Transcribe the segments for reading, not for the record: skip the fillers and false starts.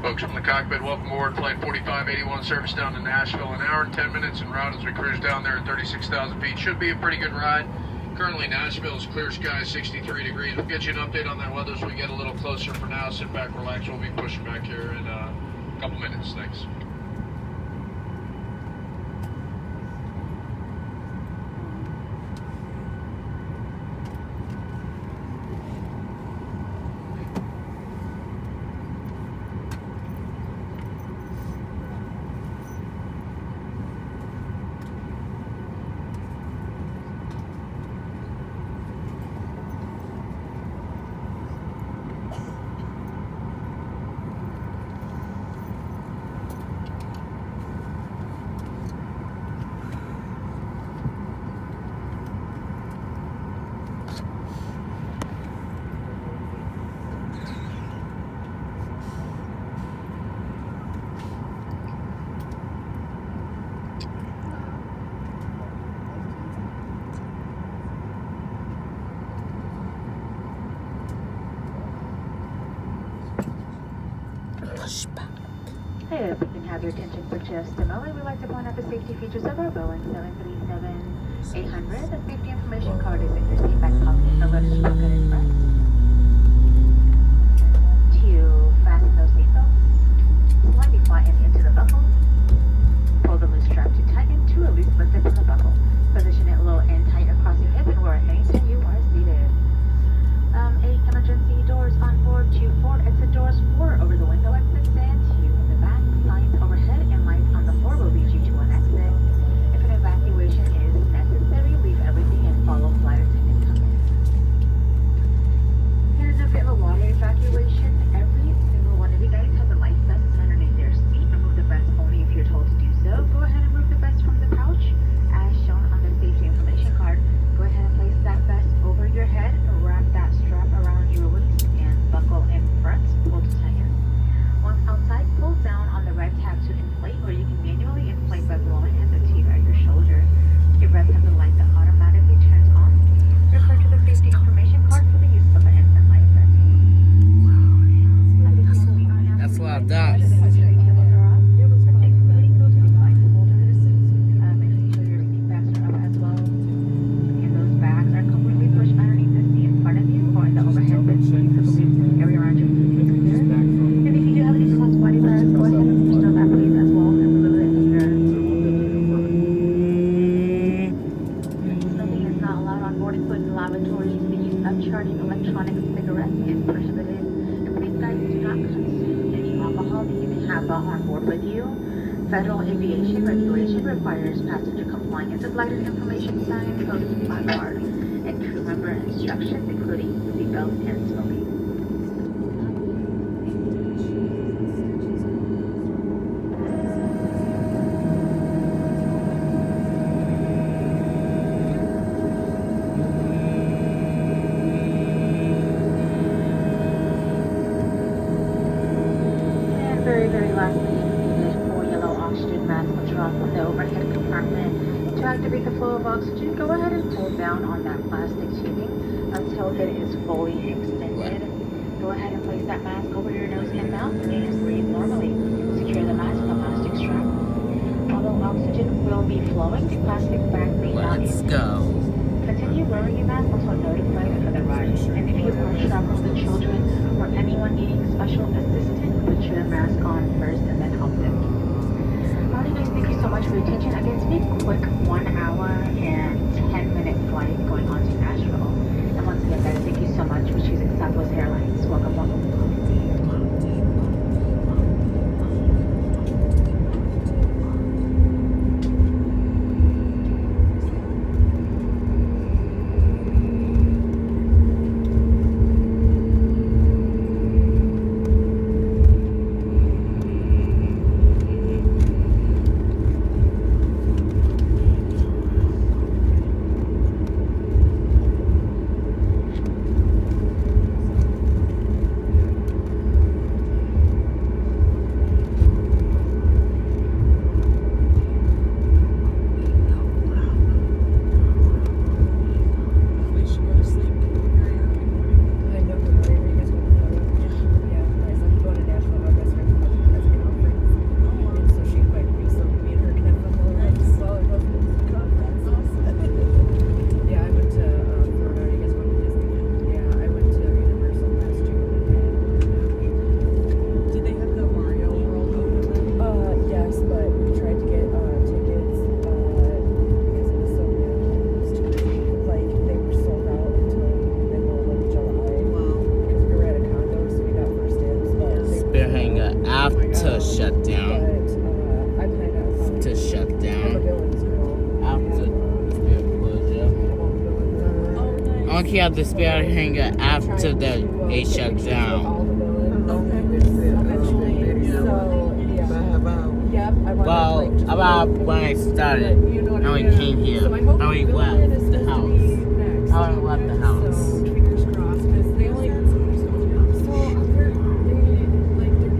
Folks from the cockpit, welcome aboard Flight 4581, service down to Nashville. An hour and 10 minutes en route as we cruise down there at 36,000 feet. Should be a pretty good ride. Currently, Nashville is clear skies, 63 degrees. We'll get you an update on that weather as we get a little closer. For now, sit back, relax. We'll be pushing back here in a couple minutes. Thanks. Hey, if we can have your attention for just a moment, we'd like to point out the safety features of our Boeing 737-800. The safety information card is in your seat back pocket, the left pocket in front. To fasten those seatbelts, slightly flatten into the buckle. Pull the loose strap to tighten to release lifted from the buckle. Position it low and tight across your hip, and we're at 8 and you are seated. 8 emergency doors on board, 2 forward exit doors, 4 over the window exits, and 2 in the back. Signs overhead and lights on the floor will lead you to an exit. If an evacuation is necessary, leave everything and follow flight attendant command. In an event of a water evacuation, every single one of you guys has a life vest underneath their seat. Remove the vest only if you're told to do so. Go ahead and remove the vest from the pouch as shown on the safety information card. Go ahead and place that vest over your head, wrap that strap around your waist, and buckle in front, pull to tighten. Once outside, pull down on the red tab to inflate, or you can manually inflate by blowing at the tube at your shoulder. Your vest has a light that automatically turns on. Refer to the safety information card for the use of an infant life vest. That's a lot of dots. Charging electronic cigarettes is prohibited. And please guys do not consume any alcohol that you may have on board with you. Federal aviation regulation requires passenger compliance with lighted information signs, codes, and flag card, and crew member instructions, including seatbelts and smoking. Very lastly, use 4 yellow oxygen masks will drop from the overhead compartment. To activate the flow of oxygen, go ahead and pull down on that plastic tubing until it is fully extended. Go ahead and place that mask over your nose and mouth and breathe normally. Secure the mask with a plastic strap. Although oxygen will be flowing, the plastic bag may not. Let's go. Continue wearing your mask until notified for the ride. And if you are traveling with children or anyone needing special assistance, put your mask on first and then help them. Alright guys, thank you so much for your attention. Again, it's been a quick 1 hour and 10-minute flight going on to Nashville. And once again guys, thank you so much for choosing Southwest Airlines. Welcome, welcome. To shut down. But I plan on To shut I'm a down. villains girl. After the spirit closure. I'm all villains. I want to have the spirit hanger after the it shut down. All the villains. Eventually, so yeah. Yep. I want Well, to, like, just about like, when I started, you know what how I we mean? came here, So I hope how we the left villain is the supposed to house. be next. How we left the house. So fingers crossed, because they only they're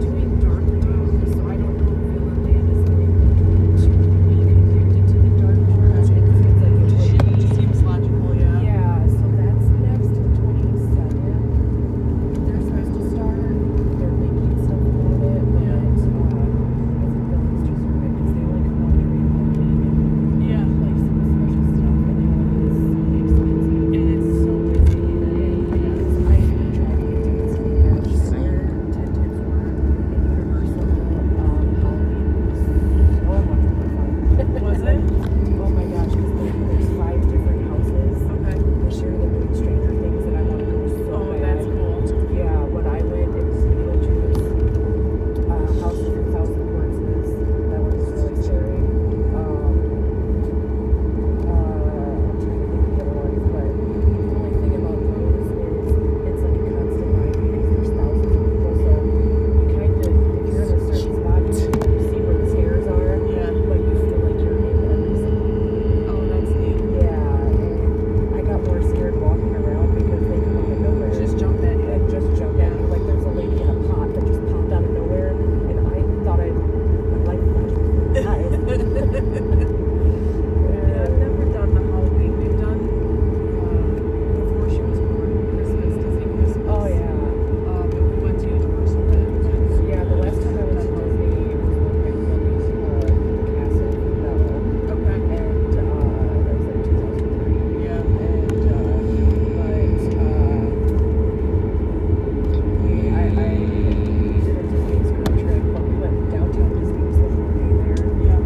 doing dark rooms, so I don't know if Villain Land is going to be connected to the dark world. It seems like it would. It seems logical, yeah. Yeah, so that's next in 27. They're supposed to start. They're making stuff about it, but I think villains deserve it because they only come out every month. Yeah. Like some special stuff, and it is expensive. And it's so busy. Because I tried to get tickets to the March Fair. 10 tickets were in Universal. Halloween was so much more fun. Was it? Oh my gosh, because there's 5 different houses. Okay. This year they're doing Stranger Things, and I want to go so Oh, bad. that's cool. Yeah, when I went, it was Beetlejuice, House of a Thousand Corpses. That one was really scary. I'm trying to think of the other ones, but the only thing about those is it's like a constant ride because there's thousands of people. So you kind of, if you're in a certain spot, you see where the stairs are, Yeah. but you feel like you're in every single. Oh, that's neat. Yeah, and I got more scared walking around because they come out of nowhere. Just jump at you. And just jump at you. Like there's a lady in a pot that just popped out of nowhere, and I thought my life flashed before my eyes. Yeah, I've never done the Halloween. We've done before she was born, Christmas, Disney Christmas. Oh yeah. But we went to Universal then. Yeah, the last time I went to Disney it was with my brother's castle in Bell, Okay. and that was like 2003. Yeah. And but I did a Disney school trip, but we went downtown Disney was the whole day there. Yeah.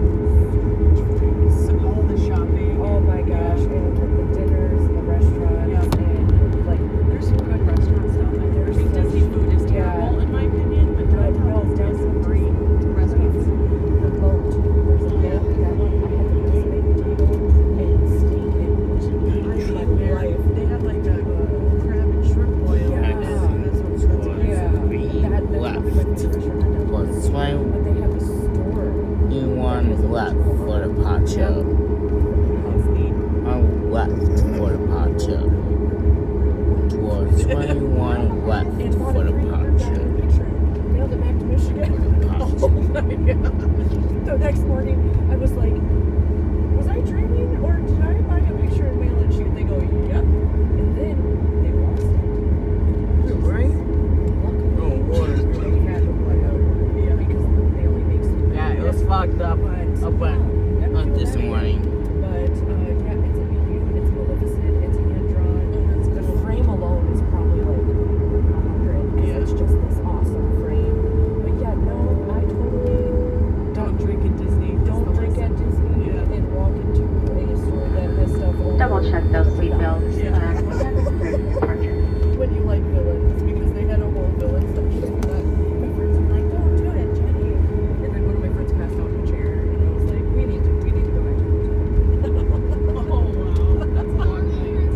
So all the shopping. Oh my gosh, and the dinners, the restaurants, Yeah. and like There's some good restaurants down there. There's I think some- Disney food is yeah. terrible in my opinion, but downtown has some great restaurants. the boat. There's a boat that one I had the best baked potato and steak and I love life. They have like a crab and shrimp boil. Yeah. And that's what yeah, that We that's probably my left. favorite restaurant down there. Was 21 But they have a store. left for the pot show. That's neat. I left for the pot show. Was 21 left It's for the pot show. Mailed it back to Michigan. Oh my god. The next morning, I was like, was I dreaming or did I buy a picture and mail it? They go, yep. And then they lost it. Right? Luckily, we had to put out because they only make so Yeah, it was fucked up this morning. But yeah, it's a view, it's Maleficent, it's hand drawn. The frame alone is probably like 100 because Yeah. it's just this awesome frame. But yeah, no, I totally Don't drink at Disney. don't drink at Disney Yeah. and walk into a store that has stuff only Double check those for seatbelts. Yeah. Departure. when you like villains because they had a whole villain section for that. My friends were like, don't do it, Jenny. And then one of my friends passed out in a chair and I was like, we need to go back to the hotel. Oh wow. That's a long night.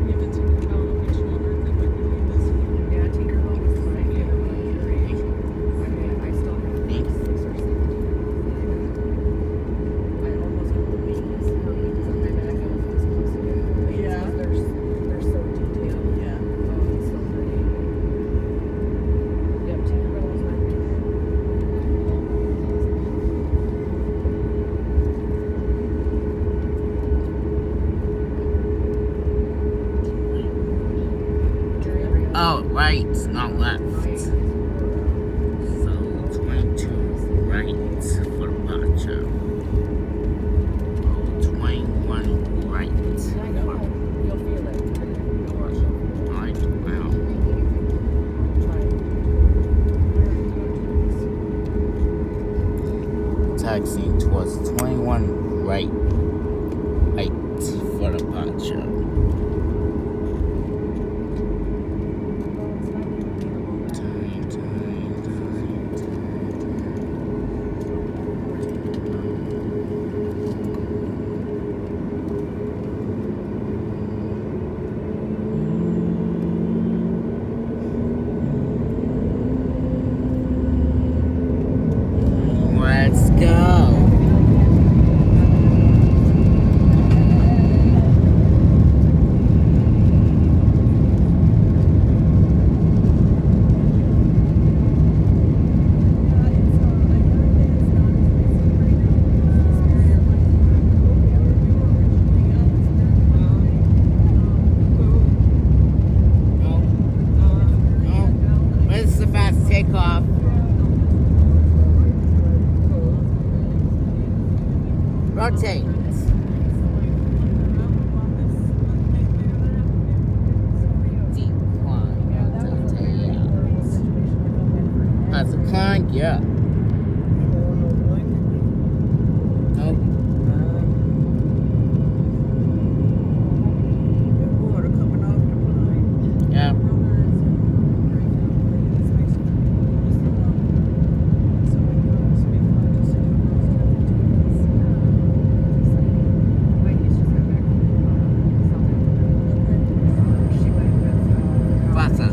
Give it to me. Tell them which one or if I can leave this one. Yeah, Tinkerbell was my favorite one of your age. I mean, I still have 6 or 7. I almost have the wings, her wings on my back. I was this close to getting her wings Yeah. because they're so detailed. Yeah. Oh, it's so pretty. Yep, Tinkerbell was my favorite. Oh, right, not left. So 22 right for the pot show. Oh, 21 right. I know. You'll feel it. You'll watch it. Right, wow. Taxiing towards 21 right for the pot show. takeoff. Rotate. How's the climb? Yeah. Nope. Water coming off the line. Yeah. Wasser.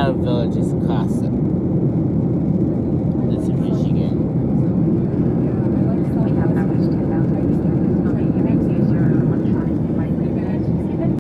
our village is Casa.